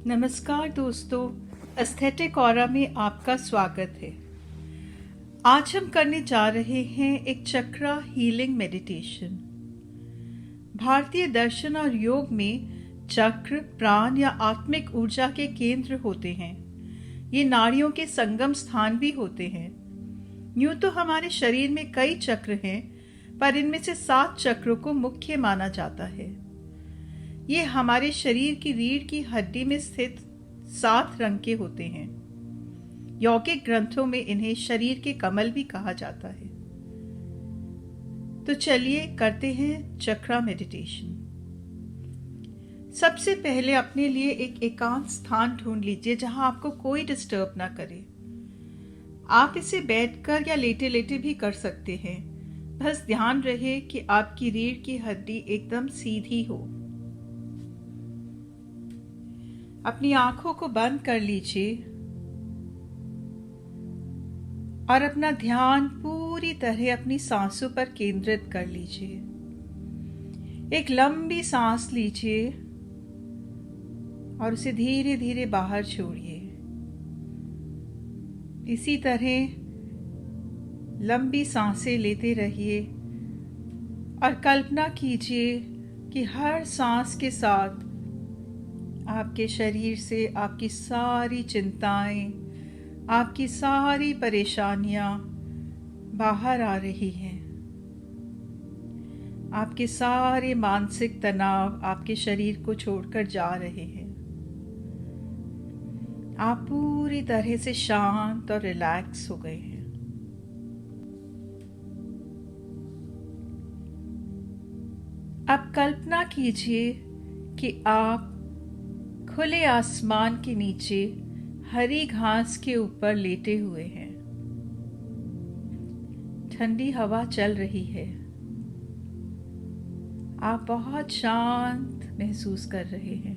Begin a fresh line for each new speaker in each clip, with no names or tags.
नमस्कार दोस्तों, aesthetic aura में आपका स्वागत है। आज हम करने जा रहे हैं एक चक्रा हीलिंग मेडिटेशन। भारतीय दर्शन और योग में चक्र प्राण या आत्मिक ऊर्जा के केंद्र होते हैं। ये नाड़ियों के संगम स्थान भी होते हैं। यूं तो हमारे शरीर में कई चक्र हैं, पर इनमें से 7 चक्रों को मुख्य माना जाता है। ये हमारे शरीर की रीढ़ की हड्डी में स्थित 7 रंग के होते हैं। यौगिक ग्रंथों में इन्हें शरीर के कमल भी कहा जाता है। तो चलिए करते हैं चक्रा मेडिटेशन। सबसे पहले अपने लिए एक एकांत स्थान ढूंढ लीजिए जहां आपको कोई डिस्टर्ब ना करे। आप इसे बैठकर या लेटे लेटे भी कर सकते हैं। बस ध्यान रहे कि आपकी रीढ़ की हड्डी एकदम सीधी हो। अपनी आंखों को बंद कर लीजिए और अपना ध्यान पूरी तरह अपनी सांसों पर केंद्रित कर लीजिए। एक लंबी सांस लीजिए और उसे धीरे धीरे बाहर छोड़िए। इसी तरह लंबी सांसें लेते रहिए और कल्पना कीजिए कि हर सांस के साथ आपके शरीर से आपकी सारी चिंताएं, आपकी सारी परेशानियां बाहर आ रही हैं। आपके सारे मानसिक तनाव आपके शरीर को छोड़कर जा रहे हैं। आप पूरी तरह से शांत और रिलैक्स हो गए हैं। अब कल्पना कीजिए कि आप खुले आसमान के नीचे हरी घास के ऊपर लेटे हुए हैं। ठंडी हवा चल रही है। आप बहुत शांत महसूस कर रहे हैं।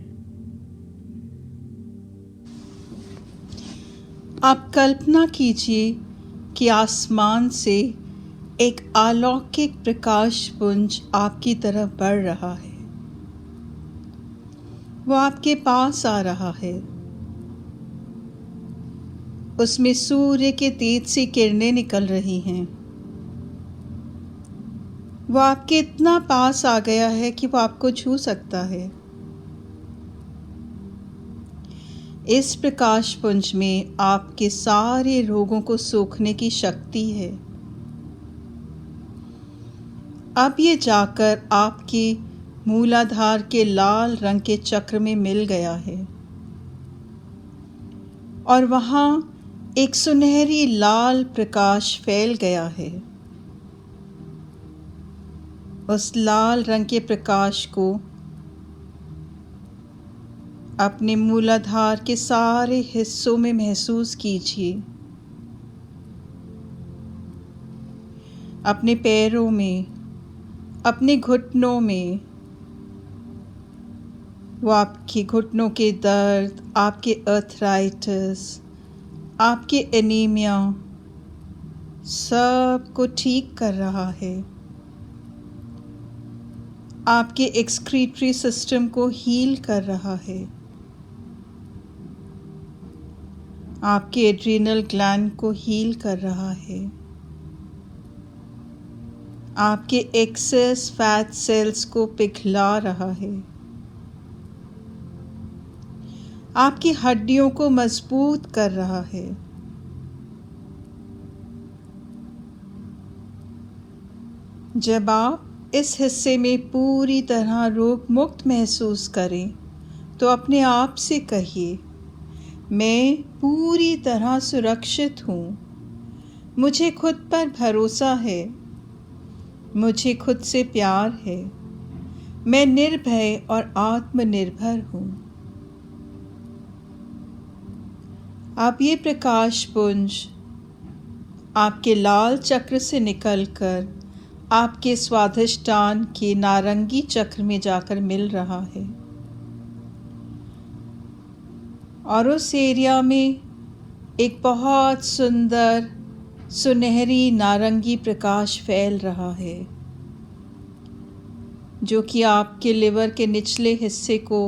आप कल्पना कीजिए कि आसमान से एक अलौकिक प्रकाश पुंज आपकी तरफ बढ़ रहा है। वो आपके पास आ रहा है। उसमें सूर्य के तेज सी किरणें निकल रही हैं। वो आपके इतना पास आ गया है कि वो आपको छू सकता है। इस प्रकाश पुंज में आपके सारे रोगों को सोखने की शक्ति है। अब ये जाकर आपके मूलाधार के लाल रंग के चक्र में मिल गया है और वहां एक सुनहरी लाल प्रकाश फैल गया है। उस लाल रंग के प्रकाश को अपने मूलाधार के सारे हिस्सों में महसूस कीजिए। अपने पैरों में, अपने घुटनों में। वो आपके घुटनों के दर्द, आपके अर्थराइटिस, आपके एनीमिया सब को ठीक कर रहा है। आपके एक्सक्रीटरी सिस्टम को हील कर रहा है। आपके एड्रिनल ग्लैंड को हील कर रहा है। आपके एक्सेस फैट सेल्स को पिघला रहा है। आपकी हड्डियों को मजबूत कर रहा है। जब आप इस हिस्से में पूरी तरह रोग मुक्त महसूस करें तो अपने आप से कहिए, मैं पूरी तरह सुरक्षित हूँ। मुझे खुद पर भरोसा है। मुझे खुद से प्यार है। मैं निर्भय और आत्मनिर्भर हूँ। अब ये प्रकाश पुंज आपके लाल चक्र से निकलकर आपके स्वाधिष्ठान के नारंगी चक्र में जाकर मिल रहा है और उस एरिया में एक बहुत सुंदर सुनहरी नारंगी प्रकाश फैल रहा है जो कि आपके लिवर के निचले हिस्से को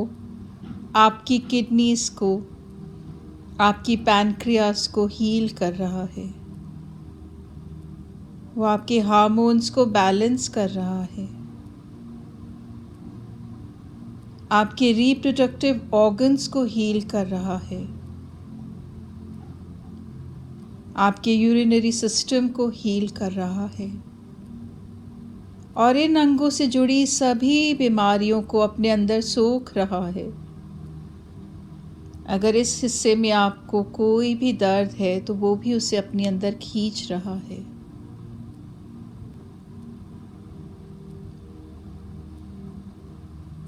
आपकी किडनीज को, आपकी पैनक्रियास को हील कर रहा है। वो आपके हार्मोन्स को बैलेंस कर रहा है। आपके रिप्रोडक्टिव ऑर्गन्स को हील कर रहा है। आपके यूरिनरी सिस्टम को हील कर रहा है और इन अंगों से जुड़ी सभी बीमारियों को अपने अंदर सोख रहा है। अगर इस हिस्से में आपको कोई भी दर्द है तो वो भी उसे अपने अंदर खींच रहा है।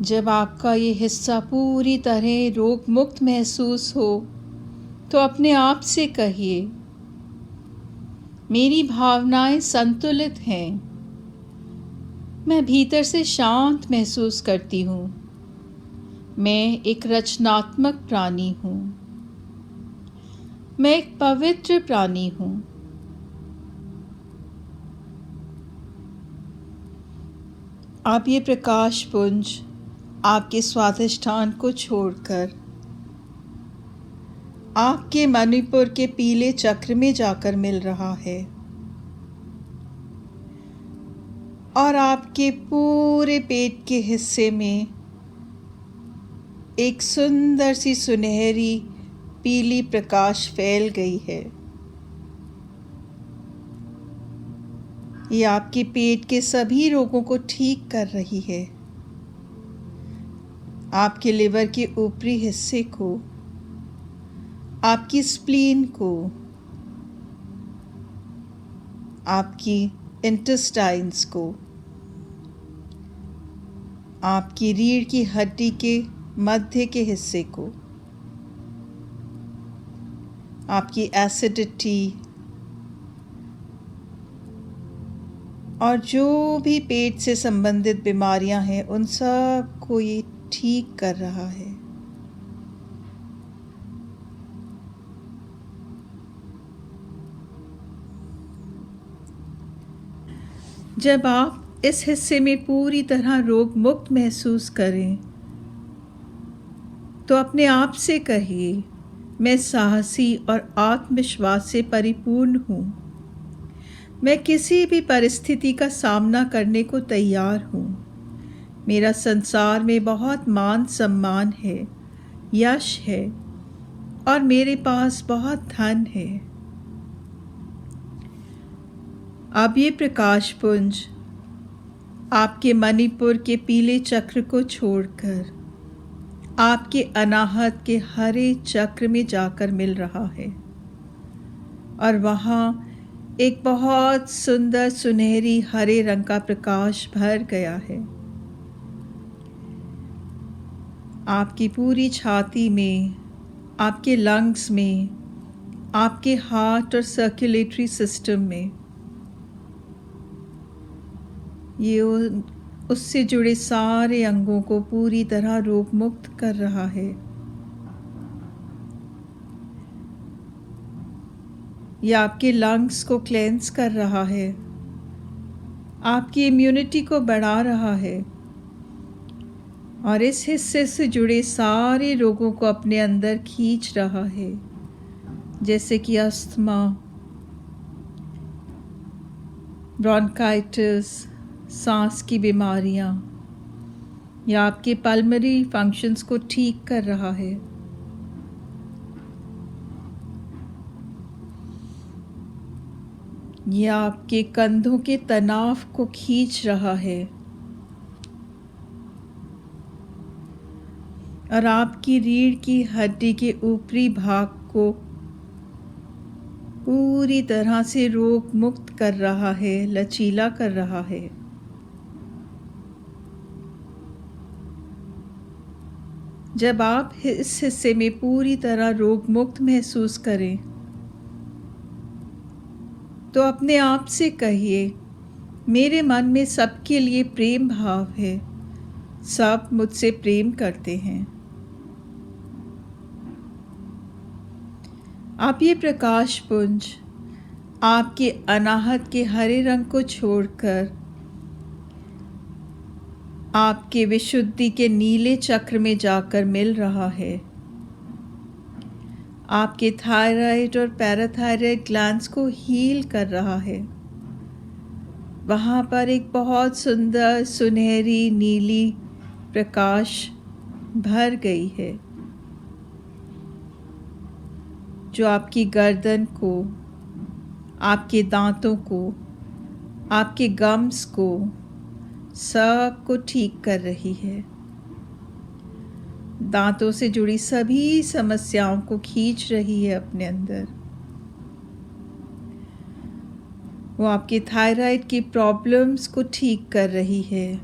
जब आपका ये हिस्सा पूरी तरह रोग मुक्त महसूस हो तो अपने आप से कहिए, मेरी भावनाएं संतुलित हैं। मैं भीतर से शांत महसूस करती हूँ। मैं एक रचनात्मक प्राणी हूँ। मैं एक पवित्र प्राणी हूँ। आप ये प्रकाश पुंज आपके स्वाधिष्ठान को छोड़कर आपके मणिपुर के पीले चक्र में जाकर मिल रहा है और आपके पूरे पेट के हिस्से में एक सुंदर सी सुनहरी पीली प्रकाश फैल गई है। ये आपके पेट के सभी रोगों को ठीक कर रही है। आपके लिवर के ऊपरी हिस्से को, आपकी स्प्लीन को, आपकी इंटेस्टाइन्स को, आपकी रीढ़ की हड्डी के मध्य के हिस्से को, आपकी एसिडिटी और जो भी पेट से संबंधित बीमारियां हैं उन सब को ये ठीक कर रहा है। जब आप इस हिस्से में पूरी तरह रोग मुक्त महसूस करें तो अपने आप से कहिए, मैं साहसी और आत्मविश्वास से परिपूर्ण हूँ। मैं किसी भी परिस्थिति का सामना करने को तैयार हूँ। मेरा संसार में बहुत मान सम्मान है, यश है और मेरे पास बहुत धन है। अब ये प्रकाश पुंज आपके मणिपुर के पीले चक्र को छोड़कर आपके अनाहत के हरे चक्र में जाकर मिल रहा है और वहाँ एक बहुत सुंदर सुनहरी हरे रंग का प्रकाश भर गया है। आपकी पूरी छाती में, आपके लंग्स में, आपके हार्ट और सर्कुलेटरी सिस्टम में ये उससे जुड़े सारे अंगों को पूरी तरह रोग मुक्त कर रहा है। यह आपके लंग्स को क्लेंस कर रहा है, आपकी इम्यूनिटी को बढ़ा रहा है और इस हिस्से से जुड़े सारे रोगों को अपने अंदर खींच रहा है, जैसे कि अस्थमा, ब्रोंकाइटिस, सांस की बीमारियां, या आपके पल्मोनरी फंक्शंस को ठीक कर रहा है। यह आपके कंधों के तनाव को खींच रहा है और आपकी रीढ़ की हड्डी के ऊपरी भाग को पूरी तरह से रोग मुक्त कर रहा है, लचीला कर रहा है। जब आप इस हिस्से में पूरी तरह रोग मुक्त महसूस करें तो अपने आप से कहिए, मेरे मन में सबके लिए प्रेम भाव है, सब मुझसे प्रेम करते हैं। आप ये प्रकाश पुंज आपके अनाहत के हरे रंग को छोड़कर आपके विशुद्धि के नीले चक्र में जाकर मिल रहा है। आपके थायराइड और पैराथायराइड ग्लैंड्स को हील कर रहा है। वहाँ पर एक बहुत सुंदर सुनहरी नीली प्रकाश भर गई है, जो आपकी गर्दन को, आपके दांतों को, आपके गम्स को, सब को ठीक कर रही है। दांतों से जुड़ी सभी समस्याओं को खींच रही है अपने अंदर। वो आपके थायराइड की प्रॉब्लम्स को ठीक कर रही है।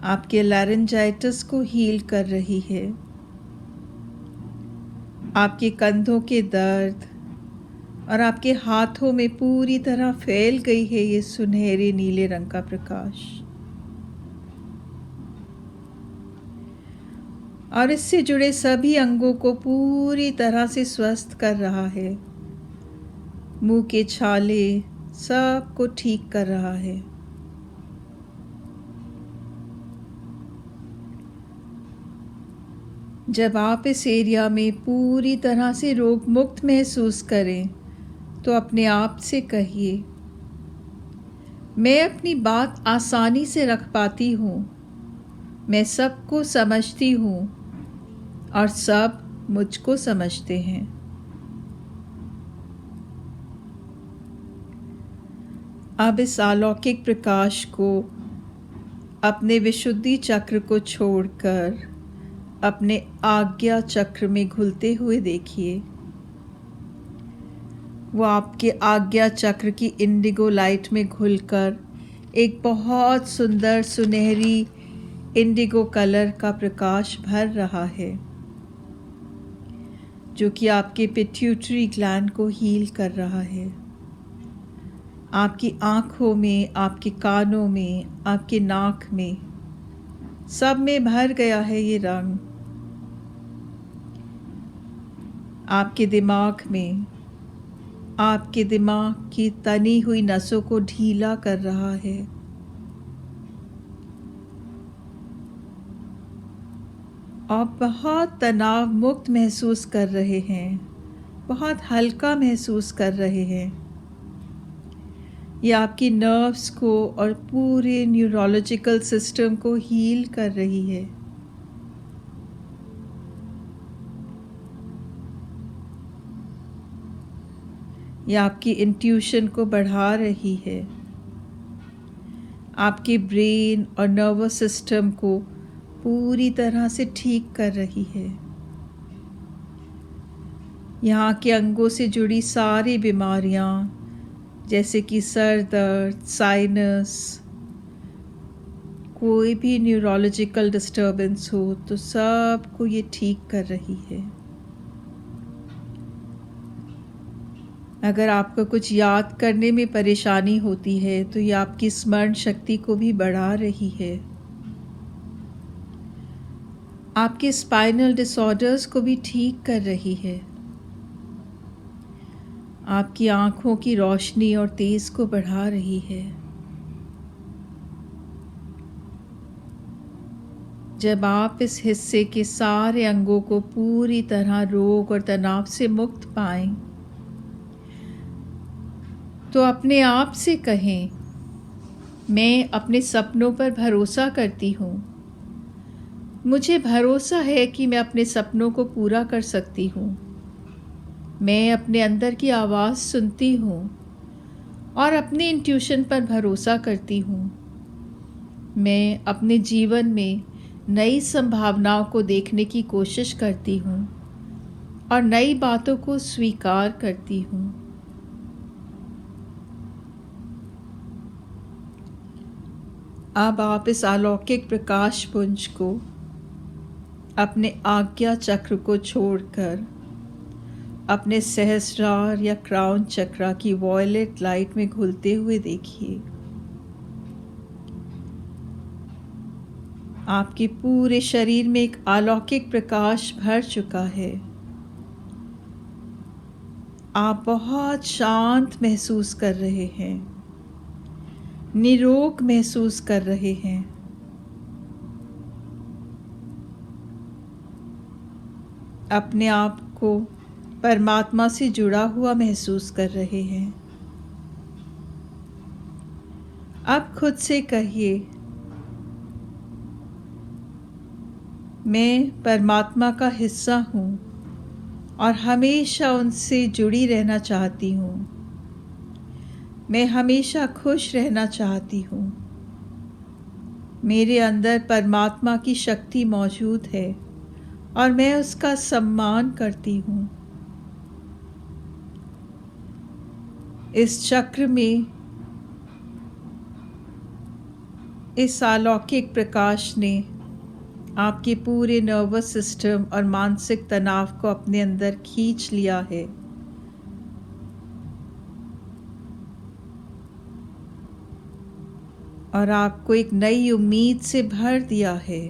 आपके लैरिंजाइटिस को हील कर रही है। आपके कंधों के दर्द और आपके हाथों में पूरी तरह फैल गई है ये सुनहरे नीले रंग का प्रकाश, और इससे जुड़े सभी अंगों को पूरी तरह से स्वस्थ कर रहा है। मुंह के छाले सब को ठीक कर रहा है। जब आप इस एरिया में पूरी तरह से रोग मुक्त महसूस करें तो अपने आप से कहिए, मैं अपनी बात आसानी से रख पाती हूँ, मैं सबको समझती हूँ और सब मुझको समझते हैं। अब इस अलौकिक प्रकाश को अपने विशुद्धि चक्र को छोड़कर अपने आज्ञा चक्र में घुलते हुए देखिए। वो आपके आज्ञा चक्र की इंडिगो लाइट में घुलकर एक बहुत सुंदर सुनहरी इंडिगो कलर का प्रकाश भर रहा है, जो कि आपके पिट्यूटरी ग्लैंड को हील कर रहा है। आपकी आँखों में, आपके कानों में, आपके नाक में, सब में भर गया है ये रंग। आपके दिमाग में, आपके दिमाग की तनी हुई नसों को ढीला कर रहा है। आप बहुत तनाव मुक्त महसूस कर रहे हैं, बहुत हल्का महसूस कर रहे हैं। ये आपकी नर्व्स को और पूरे न्यूरोलॉजिकल सिस्टम को हील कर रही है। ये आपकी इंट्यूशन को बढ़ा रही है, आपके ब्रेन और नर्वस सिस्टम को पूरी तरह से ठीक कर रही है। यहाँ के अंगों से जुड़ी सारी बीमारियाँ, जैसे कि सर दर्द, साइनस, कोई भी न्यूरोलॉजिकल डिस्टर्बेंस हो, तो सब को ये ठीक कर रही है। अगर आपको कुछ याद करने में परेशानी होती है तो ये आपकी स्मरण शक्ति को भी बढ़ा रही है। आपके स्पाइनल डिसऑर्डर्स को भी ठीक कर रही है। आपकी आँखों की रोशनी और तेज को बढ़ा रही है। जब आप इस हिस्से के सारे अंगों को पूरी तरह रोग और तनाव से मुक्त पाएं, तो अपने आप से कहें, मैं अपने सपनों पर भरोसा करती हूँ। मुझे भरोसा है कि मैं अपने सपनों को पूरा कर सकती हूँ। मैं अपने अंदर की आवाज़ सुनती हूँ और अपने इंट्यूशन पर भरोसा करती हूँ। मैं अपने जीवन में नई संभावनाओं को देखने की कोशिश करती हूँ और नई बातों को स्वीकार करती हूँ। अब आप इस अलौकिक प्रकाश पुंज को अपने आज्ञा चक्र को छोड़कर अपने सहस्रार या क्राउन चक्र की वॉयलेट लाइट में घुलते हुए देखिए। आपके पूरे शरीर में एक अलौकिक प्रकाश भर चुका है। आप बहुत शांत महसूस कर रहे हैं। निरोग महसूस कर रहे हैं। अपने आप को परमात्मा से जुड़ा हुआ महसूस कर रहे हैं। अब खुद से कहिए, मैं परमात्मा का हिस्सा हूँ और हमेशा उनसे जुड़ी रहना चाहती हूँ। मैं हमेशा खुश रहना चाहती हूँ। मेरे अंदर परमात्मा की शक्ति मौजूद है और मैं उसका सम्मान करती हूँ। इस चक्र में इस अलौकिक प्रकाश ने आपके पूरे नर्वस सिस्टम और मानसिक तनाव को अपने अंदर खींच लिया है। और आपको एक नई उम्मीद से भर दिया है।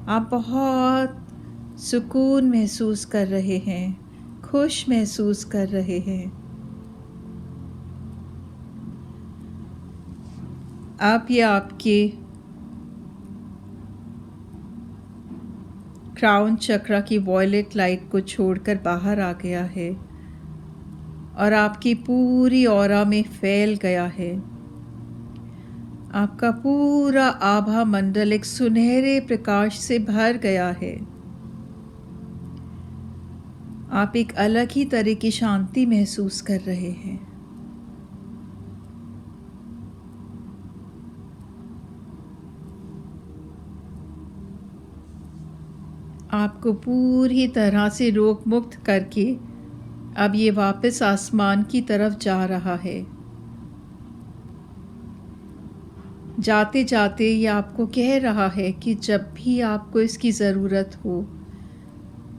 आप बहुत सुकून महसूस कर रहे हैं, खुश महसूस कर रहे हैं। आप ये आपके क्राउन चक्र की वॉयलेट लाइट को छोड़कर बाहर आ गया है और आपकी पूरी ऑरा में फैल गया है। आपका पूरा आभा मंडल एक सुनहरे प्रकाश से भर गया है। आप एक अलग ही तरह की शांति महसूस कर रहे हैं। आपको पूरी तरह से रोग मुक्त करके अब ये वापस आसमान की तरफ जा रहा है। जाते जाते ये आपको कह रहा है कि जब भी आपको इसकी ज़रूरत हो,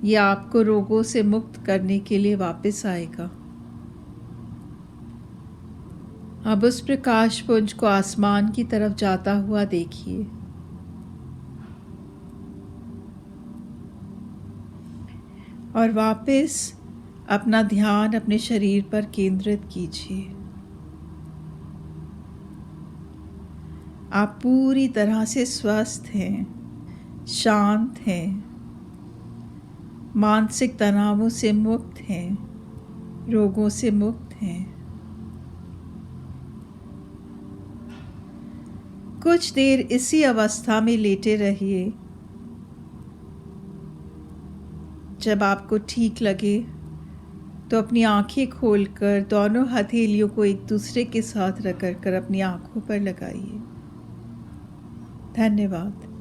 ये आपको रोगों से मुक्त करने के लिए वापस आएगा। अब उस प्रकाश पुंज को आसमान की तरफ जाता हुआ देखिए। और वापस अपना ध्यान अपने शरीर पर केंद्रित कीजिए। आप पूरी तरह से स्वस्थ हैं, शांत हैं, मानसिक तनावों से मुक्त हैं, रोगों से मुक्त हैं। कुछ देर इसी अवस्था में लेटे रहिए। जब आपको ठीक लगे तो अपनी आंखें खोलकर दोनों हथेलियों को एक दूसरे के साथ रगड़ कर अपनी आंखों पर लगाइए। धन्यवाद।